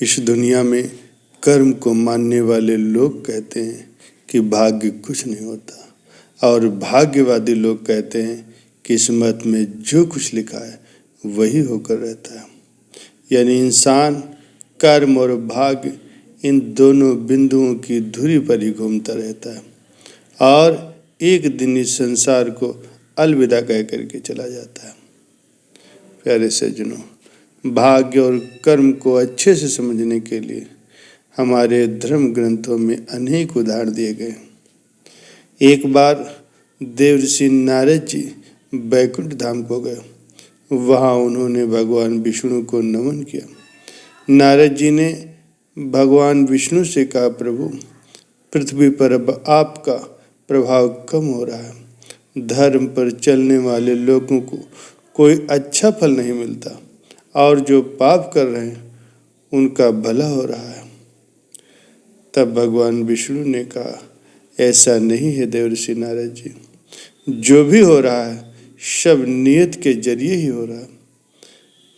इस दुनिया में कर्म को मानने वाले लोग कहते हैं कि भाग्य कुछ नहीं होता, और भाग्यवादी लोग कहते हैं किस्मत में जो कुछ लिखा है वही होकर रहता है। यानी इंसान कर्म और भाग्य इन दोनों बिंदुओं की धुरी पर ही घूमता रहता है और एक दिन इस संसार को अलविदा कह करके चला जाता है। प्यारे सज्जनों, भाग्य और कर्म को अच्छे से समझने के लिए हमारे धर्म ग्रंथों में अनेक उदाहरण दिए गए। एक बार देवर्षि नारद जी बैकुंठ धाम को गए। वहाँ उन्होंने भगवान विष्णु को नमन किया। नारद जी ने भगवान विष्णु से कहा, प्रभु, पृथ्वी पर अब आपका प्रभाव कम हो रहा है। धर्म पर चलने वाले लोगों को कोई अच्छा फल नहीं मिलता और जो पाप कर रहे हैं उनका भला हो रहा है। तब भगवान विष्णु ने कहा, ऐसा नहीं है देवर्षि नारद जी, जो भी हो रहा है सब नियत के जरिए ही हो रहा है।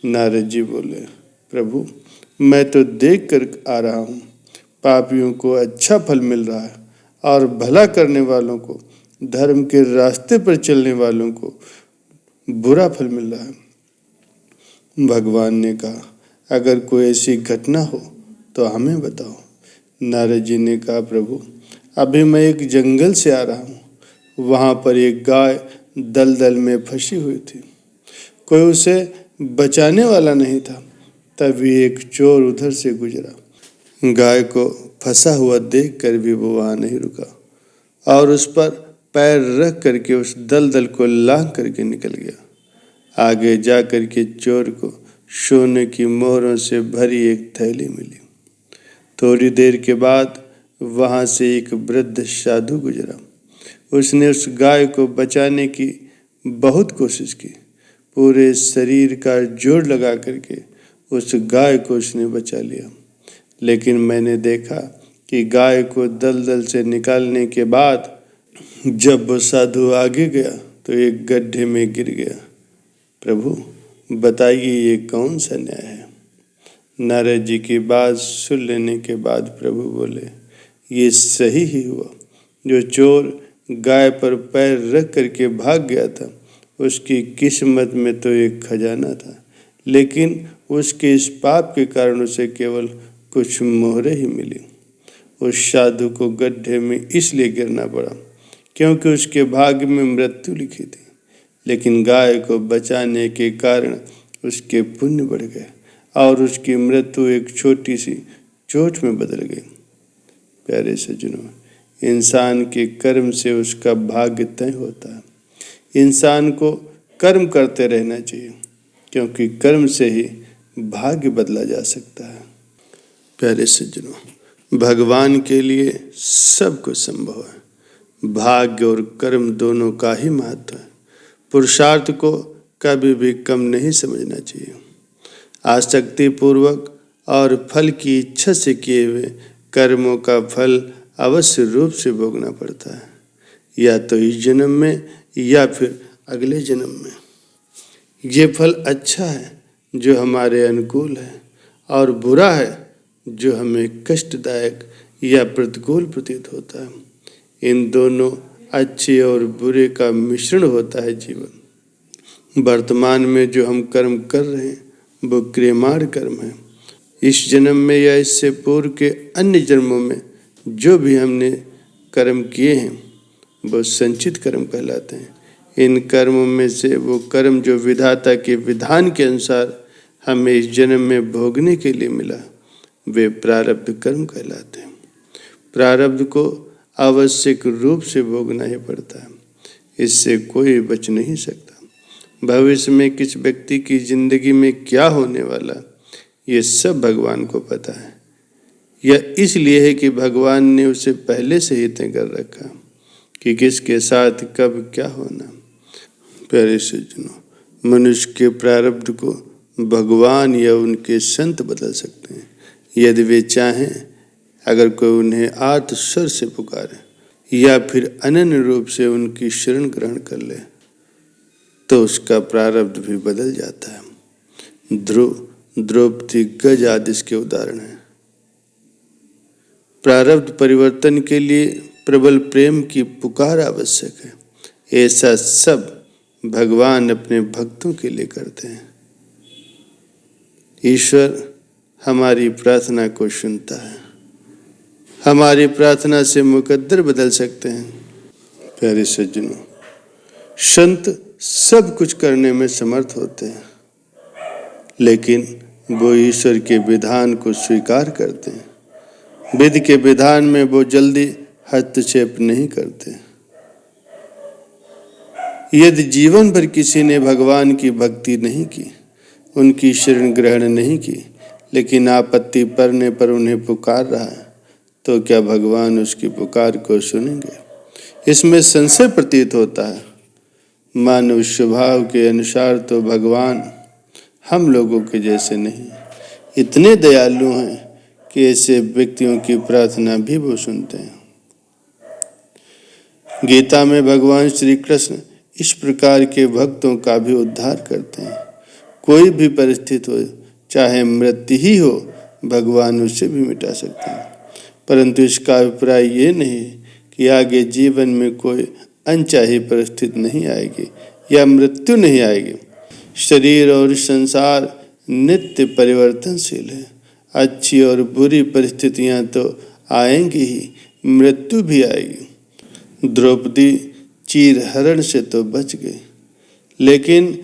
नारद जी बोले, प्रभु, मैं तो देख कर आ रहा हूँ, पापियों को अच्छा फल मिल रहा है और भला करने वालों को, धर्म के रास्ते पर चलने वालों को बुरा फल मिल रहा है। भगवान ने कहा, अगर कोई ऐसी घटना हो तो हमें बताओ। नारद जी ने कहा, प्रभु, अभी मैं एक जंगल से आ रहा हूँ। वहाँ पर एक गाय दलदल में फंसी हुई थी। कोई उसे बचाने वाला नहीं था। तभी एक चोर उधर से गुजरा। गाय को फंसा हुआ देख कर भी वो वहाँ नहीं रुका और उस पर पैर रख करके उस दलदल को लांघ करके निकल गया। आगे जा करके चोर को सोने की मोहरों से भरी एक थैली मिली। थोड़ी देर के बाद वहाँ से एक वृद्ध साधु गुजरा। उसने उस गाय को बचाने की बहुत कोशिश की। पूरे शरीर का जोर लगा करके उस गाय को उसने बचा लिया। लेकिन मैंने देखा कि गाय को दलदल से निकालने के बाद जब वो साधु आगे गया तो एक गड्ढे में गिर गया। प्रभु, बताइए ये कौन सा न्याय है? नारद जी की बात सुन लेने के बाद प्रभु बोले, ये सही ही हुआ। जो चोर गाय पर पैर रख करके भाग गया था उसकी किस्मत में तो एक खजाना था, लेकिन उसके इस पाप के कारण उसे केवल कुछ मोहरें ही मिली। उस साधु को गड्ढे में इसलिए गिरना पड़ा क्योंकि उसके भाग्य में मृत्यु लिखी थी, लेकिन गाय को बचाने के कारण उसके पुण्य बढ़ गए और उसकी मृत्यु एक छोटी सी चोट में बदल गई। प्यारे सज्जनों, इंसान के कर्म से उसका भाग्य तय होता है। इंसान को कर्म करते रहना चाहिए क्योंकि कर्म से ही भाग्य बदला जा सकता है। प्यारे सज्जनों, भगवान के लिए सब कुछ संभव है। भाग्य और कर्म दोनों का ही महत्व है। पुरुषार्थ को कभी भी कम नहीं समझना चाहिए। आसक्ति पूर्वक और फल की इच्छा से किए हुए कर्मों का फल अवश्य रूप से भोगना पड़ता है, या तो इस जन्म में या फिर अगले जन्म में। ये फल अच्छा है जो हमारे अनुकूल है और बुरा है जो हमें कष्टदायक या प्रतिकूल प्रतीत होता है। इन दोनों अच्छे और बुरे का मिश्रण होता है जीवन। वर्तमान में जो हम कर्म कर रहे हैं वो क्रियमाण कर्म है। इस जन्म में या इससे पूर्व के अन्य जन्मों में जो भी हमने कर्म किए हैं वो संचित कर्म कहलाते हैं। इन कर्मों में से वो कर्म जो विधाता के विधान के अनुसार हमें इस जन्म में भोगने के लिए मिला वे प्रारब्ध कर्म कहलाते हैं। प्रारब्ध को आवश्यक रूप से भोगना ही पड़ता है, इससे कोई बच नहीं सकता। भविष्य में किस व्यक्ति की जिंदगी में क्या होने वाला ये सब भगवान को पता है। यह इसलिए है कि भगवान ने उसे पहले से ही तय कर रखा कि किसके साथ कब क्या होना। प्यारे सज्जनों, मनुष्य के प्रारब्ध को भगवान या उनके संत बदल सकते हैं यदि वे चाहें। अगर कोई उन्हें आर्त स्वर से पुकारे या फिर अनन्य रूप से उनकी शरण ग्रहण कर ले तो उसका प्रारब्ध भी बदल जाता है। ध्रुव द्रौपदी, गज आदि इसके उदाहरण हैं। प्रारब्ध परिवर्तन के लिए प्रबल प्रेम की पुकार आवश्यक है। ऐसा सब भगवान अपने भक्तों के लिए करते हैं। ईश्वर हमारी प्रार्थना को सुनता है, हमारी प्रार्थना से मुकद्दर बदल सकते हैं। प्यारे सज्जनों, संत सब कुछ करने में समर्थ होते हैं, लेकिन वो ईश्वर के विधान को स्वीकार करते हैं। विधि के विधान में वो जल्दी हस्तक्षेप नहीं करते। यदि जीवन भर किसी ने भगवान की भक्ति नहीं की, उनकी शरण ग्रहण नहीं की, लेकिन आपत्ति पड़ने पर उन्हें पुकार रहा है, तो क्या भगवान उसकी पुकार को सुनेंगे? इसमें संशय प्रतीत होता है। मानव स्वभाव के अनुसार तो भगवान हम लोगों के जैसे नहीं, इतने दयालु हैं कि ऐसे व्यक्तियों की प्रार्थना भी वो सुनते हैं। गीता में भगवान श्री कृष्ण इस प्रकार के भक्तों का भी उद्धार करते हैं। कोई भी परिस्थिति हो, चाहे मृत्यु ही हो, भगवान उसे भी मिटा सकते हैं। परंतु इसका अभिप्राय ये नहीं कि आगे जीवन में कोई अनचाही परिस्थिति नहीं आएगी या मृत्यु नहीं आएगी। शरीर और संसार नित्य परिवर्तनशील है। अच्छी और बुरी परिस्थितियां तो आएंगी ही, मृत्यु भी आएगी। द्रौपदी चीरहरण से तो बच गई, लेकिन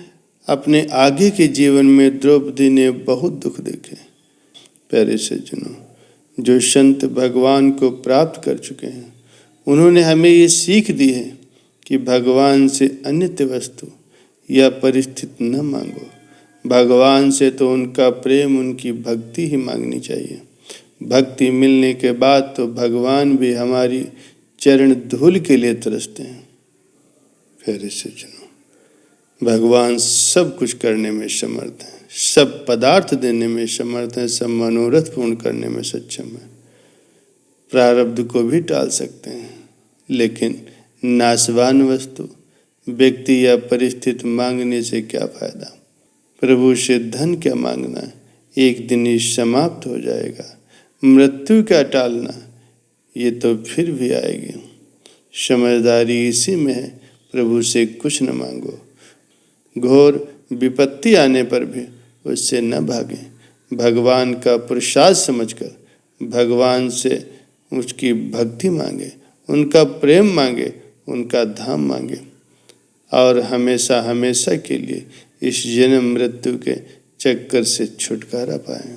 अपने आगे के जीवन में द्रौपदी ने बहुत दुख देखे। प्यारे सज्जनों, जो संत भगवान को प्राप्त कर चुके हैं, उन्होंने हमें ये सीख दी है कि भगवान से अनित्य वस्तु या परिस्थिति न मांगो। भगवान से तो उनका प्रेम, उनकी भक्ति ही मांगनी चाहिए। भक्ति मिलने के बाद तो भगवान भी हमारी चरण धूल के लिए तरसते हैं। प्यारे सज्जनों, भगवान सब कुछ करने में समर्थ है, सब पदार्थ देने में समर्थ है, सब मनोरथ पूर्ण करने में सक्षम है। प्रारब्ध को भी टाल सकते हैं, लेकिन नाशवान वस्तु, व्यक्ति या परिस्थिति मांगने से क्या फायदा? प्रभु से धन क्या मांगना, एक दिन ही समाप्त हो जाएगा। मृत्यु क्या टालना, ये तो फिर भी आएगी। समझदारी इसी में है, प्रभु से कुछ न मांगो। घोर विपत्ति आने पर भी उससे न भागें। भगवान का प्रसाद समझकर भगवान से उसकी भक्ति मांगे, उनका प्रेम मांगे, उनका धाम मांगे, और हमेशा हमेशा के लिए इस जन्म मृत्यु के चक्कर से छुटकारा पाएं।